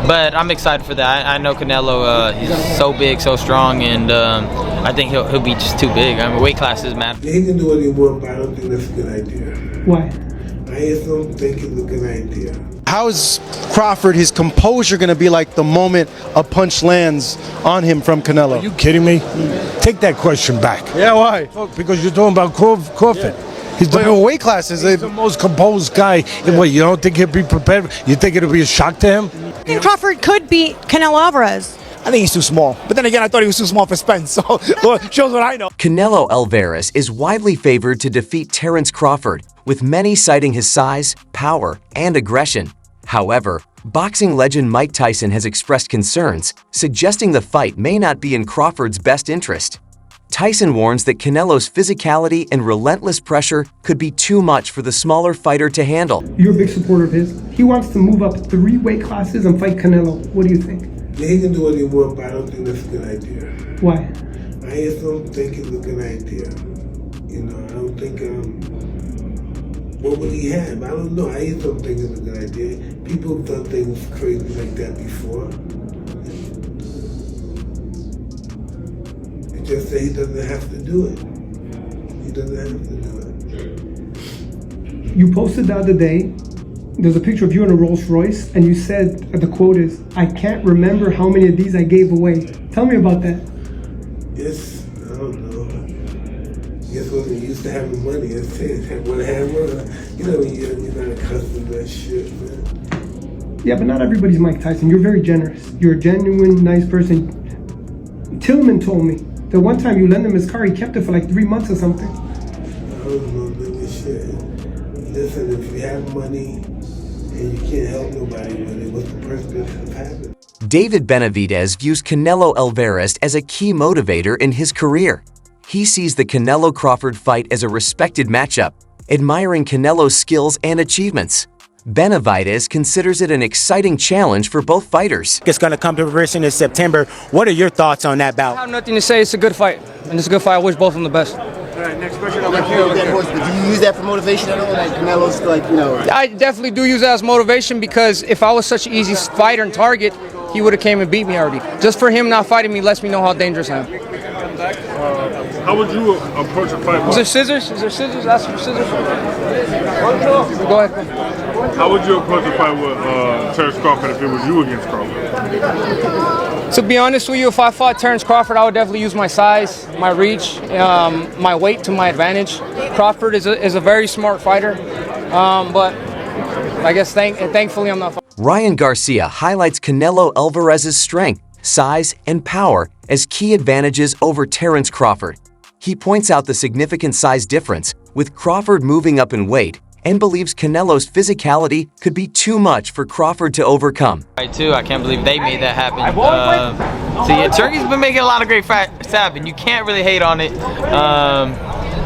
But I'm excited for that. I know Canelo, he's so big, so strong, and I think he'll be just too big. I mean, weight classes matter. He can do what he wants, but I don't think that's a good idea. Why? I just don't think it's a good idea. How is Crawford, his composure going to be like the moment a punch lands on him from Canelo? Are you kidding me? Take that question back. Yeah, why? Because you're talking about Crawford. He's the weight classes. He's the most composed guy. Yeah. What, you don't think he'll be prepared? You think it'll be a shock to him? I think Crawford could beat Canelo Alvarez. I think he's too small. But then again, I thought he was too small for Spence, so shows what I know. Canelo Alvarez is widely favored to defeat Terence Crawford, with many citing his size, power, and aggression. However, boxing legend Mike Tyson has expressed concerns, suggesting the fight may not be in Crawford's best interest. Tyson warns that Canelo's physicality and relentless pressure could be too much for the smaller fighter to handle. You're a big supporter of his. He wants to move up 3 weight classes and fight Canelo. What do you think? Yeah, he can do what he wants, but I don't think that's a good idea. Why? I just don't think it's a good idea. You know, I don't think, what would he have? I don't know. I just don't think it's a good idea. People have done things crazy like that before. It's just that he doesn't have to do it. He doesn't have to do it. You posted the other day, there's a picture of you in a Rolls Royce, and you said, the quote is, "I can't remember how many of these I gave away." Tell me about that. Yes, I don't know. I guess when you used to having money, it's when I had one, you know, you're not accustomed to that shit, man. Yeah, but not everybody's Mike Tyson. You're very generous. You're a genuine, nice person. Tillman told me that one time you lent him his car, he kept it for like 3 months or something. I don't know, nigga, shit. Listen, if you have money and you can't help nobody with it, what's the purpose of having? David Benavidez views Canelo Alvarez as a key motivator in his career. He sees the Canelo-Crawford fight as a respected matchup, admiring Canelo's skills and achievements. Benavidez considers it an exciting challenge for both fighters. It's going to come to fruition in September. What are your thoughts on that bout? I have nothing to say. It's a good fight. And it's a good fight. I wish both of them the best. All right, next question. Do you use that for motivation at all? Like Canelo's, like, you know. I definitely do use that as motivation, because if I was such an easy fighter and target, he would have came and beat me already. Just for him not fighting me lets me know how dangerous I am. How would you approach a fight? Is there scissors? Is there scissors? Ask for scissors. Go ahead. How would you approach a fight with Terence Crawford if it was you against Crawford? To be honest with you, if I fought Terence Crawford, I would definitely use my size, my reach, my weight to my advantage. Crawford is a very smart fighter, but I guess thankfully I'm not fighting. Ryan Garcia highlights Canelo Alvarez's strength, size, and power as key advantages over Terence Crawford. He points out the significant size difference, with Crawford moving up in weight, and believes Canelo's physicality could be too much for Crawford to overcome. Right, too. I can't believe they made that happen. So yeah, Turkey's been making a lot of great fights happen. You can't really hate on it.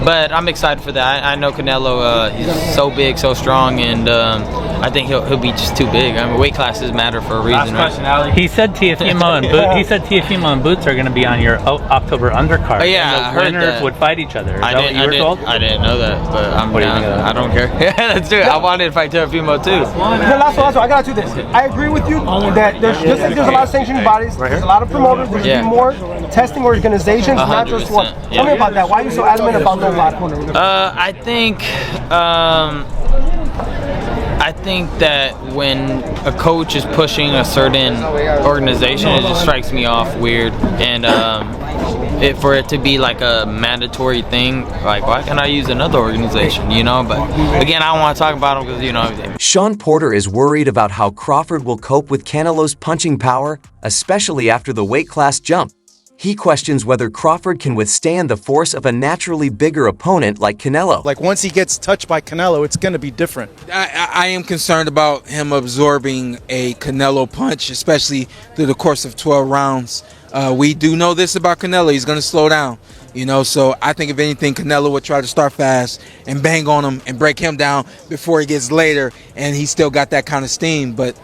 But I'm excited for that. I know Canelo, he's so big, so strong, and I think he'll be just too big. I mean, weight classes matter for a reason. Last question, Ali. He said Teofimo and Boots are going to be on your October undercard. Oh, yeah, and I heard winners that. would fight each other. Is that I what you were told? I didn't know that, but I'm What do you down. think of that? I don't care. Yeah, let's do it. I wanted to fight Teofimo too. Last one, I gotta do this. I agree with you that there's a lot of sanctioning bodies, there's a lot of promoters, there should be more testing organizations, not just one. Tell me about that. Why are you so adamant about those bodies? I think that when a coach is pushing a certain organization, it just strikes me off weird. And for it to be like a mandatory thing, like, why can't I use another organization, you know? But again, I don't want to talk about them because, you know. Sean Porter is worried about how Crawford will cope with Canelo's punching power, especially after the weight class jump. He questions whether Crawford can withstand the force of a naturally bigger opponent like Canelo. Like, once he gets touched by Canelo, it's going to be different. I am concerned about him absorbing a Canelo punch, especially through the course of 12 rounds. We do know this about Canelo. He's going to slow down, you know. So I think if anything, Canelo would try to start fast and bang on him and break him down before he gets later, and he still got that kind of steam. But,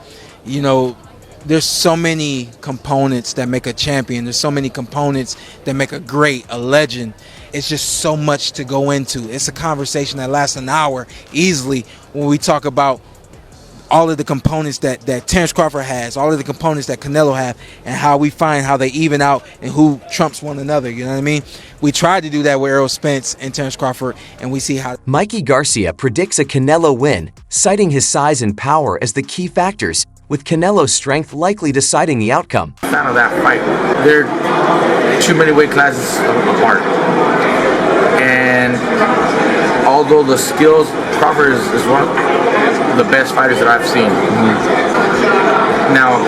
you know, there's so many components that make a champion. There's so many components that make a great, a legend. It's just so much to go into. It's a conversation that lasts an hour easily when we talk about all of the components that Terence Crawford has, all of the components that Canelo have, and how we find how they even out and who trumps one another. You know what I mean? We tried to do that with Errol Spence and Terence Crawford, and we see how. Mikey Garcia predicts a Canelo win, citing his size and power as the key factors, with Canelo's strength likely deciding the outcome. Fan of that fight. They're too many weight classes apart, and although the skills, Crawford is one of the best fighters that I've seen. Now,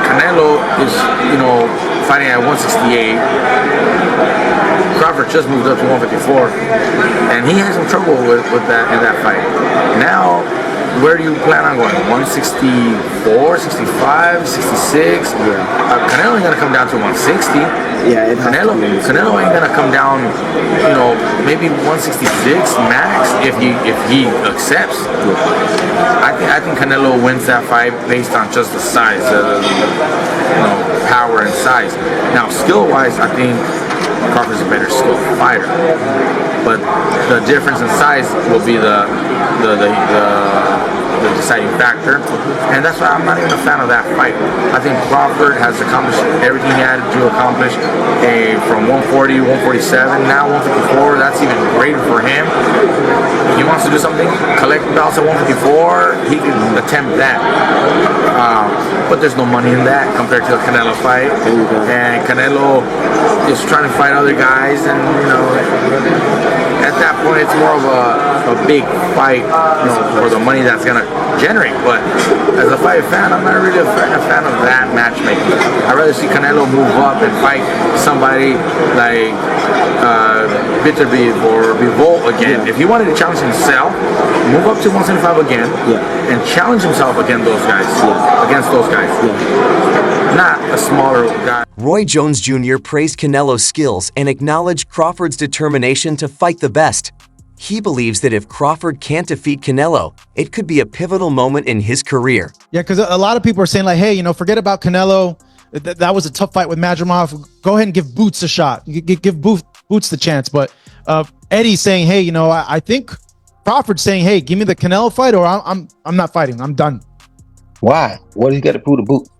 Canelo is, fighting at 168. Crawford just moved up to 154, and he had some trouble with that in that fight. Now, where do you plan on going? 164, 65, 66? Canelo ain't gonna come down to 160. Yeah, Canelo ain't gonna come down, maybe 166 max if he accepts. I think Canelo wins that fight based on just the size, power and size. Now, skill-wise, I think Crawford's a better skilled fighter, but the difference in size will be the deciding factor, and that's why I'm not even a fan of that fight. I think Crawford has accomplished everything he had to accomplish from 140, 147, now 154. That's even greater for him. He wants to do something, collect belts at 154, he can attempt that. But there's no money in that compared to the Canelo fight. And Canelo is trying to fight other guys, and at that point it's more of a big fight, for the money that's gonna generate. But as a fight fan, I'm not really a fan of that matchmaking. I'd rather see Canelo move up and fight somebody like Bitterbeef or Bivol again. If he wanted to challenge himself, move up to 175 again, and challenge himself against those guys. Not a smaller guy. Roy Jones Jr. praised Canelo's skills and acknowledged Crawford's determination to fight the best. He believes that if Crawford can't defeat Canelo, it could be a pivotal moment in his career. Yeah, because a lot of people are saying like, hey, forget about Canelo. That was a tough fight with Madrimov. Go ahead and give Boots a shot. Give Boots the chance. But Eddie's saying, hey, I think Crawford's saying, hey, give me the Canelo fight, or I'm not fighting. I'm done. Why? What he got to prove to Boots?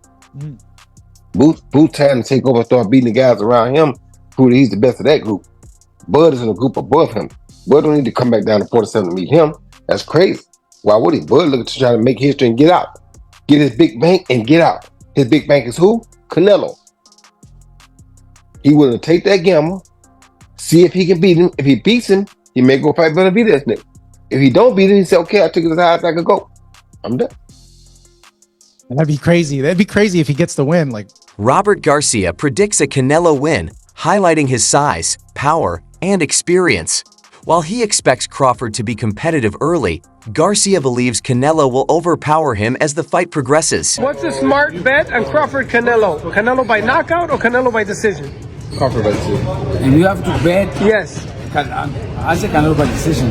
Boots trying to take over and start beating the guys around him, prove that he's the best of that group. Bud is in a group above him. Bud don't need to come back down to 47 to meet him. That's crazy. Why would he? Bud looking to try to make history and get out. Get his big bank and get out. His big bank is who? Canelo. He willing to take that gamble, see if he can beat him. If he beats him, he may go fight Benavidez next. If he don't beat him, he say, okay, I took it as high as I could go. I'm done. That'd be crazy. That'd be crazy if he gets the win. Robert Garcia predicts a Canelo win, highlighting his size, power, and experience. While he expects Crawford to be competitive early, Garcia believes Canelo will overpower him as the fight progresses. What's a smart bet on Crawford-Canelo? Canelo by knockout or Canelo by decision? Crawford by decision. And you have to bet? Yes. I say Canelo by decision.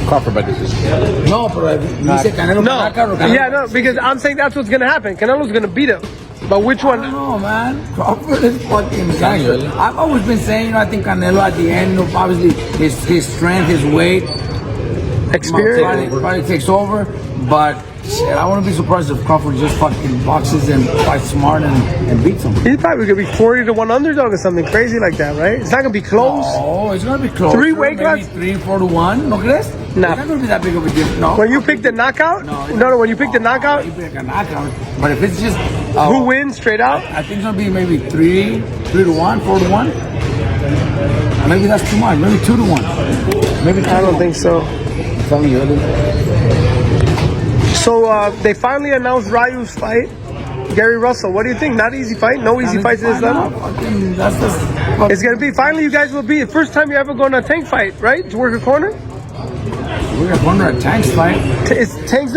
Crawford by decision. No, but you say Canelo by knockout or Canelo? Yeah, no, because I'm saying that's what's going to happen. Canelo's going to beat him. But which one? I don't know, man. Crawford is fucking gangster. I've always been saying, I think Canelo at the end, obviously his strength, his weight, experience probably takes over. But shit, I wouldn't be surprised if Crawford just fucking boxes and fights smart and beats him. He's probably gonna be 40-1 underdog or something crazy like that, right? It's not gonna be close. Oh, it's gonna be close. 3 weight classes? 3-4 to 1. No crees? No. It's not gonna be that big of a difference. No. When you pick the knockout? No. When you pick the knockout? You pick a knockout. But if it's just who wins straight out? I think it's gonna be maybe 3 to 1, 4 to 1. Maybe that's too much. Maybe 2 to 1. Maybe 2 I don't think so. I'm telling you. So they finally announced Ryu's fight. Gary Russell, what do you think? Not easy fight? No easy fights in this level? It's going to be, finally you guys will be, the first time you ever go on a Tank fight, right? To work a corner? We're going to corner a Tank's fight. Is Tank's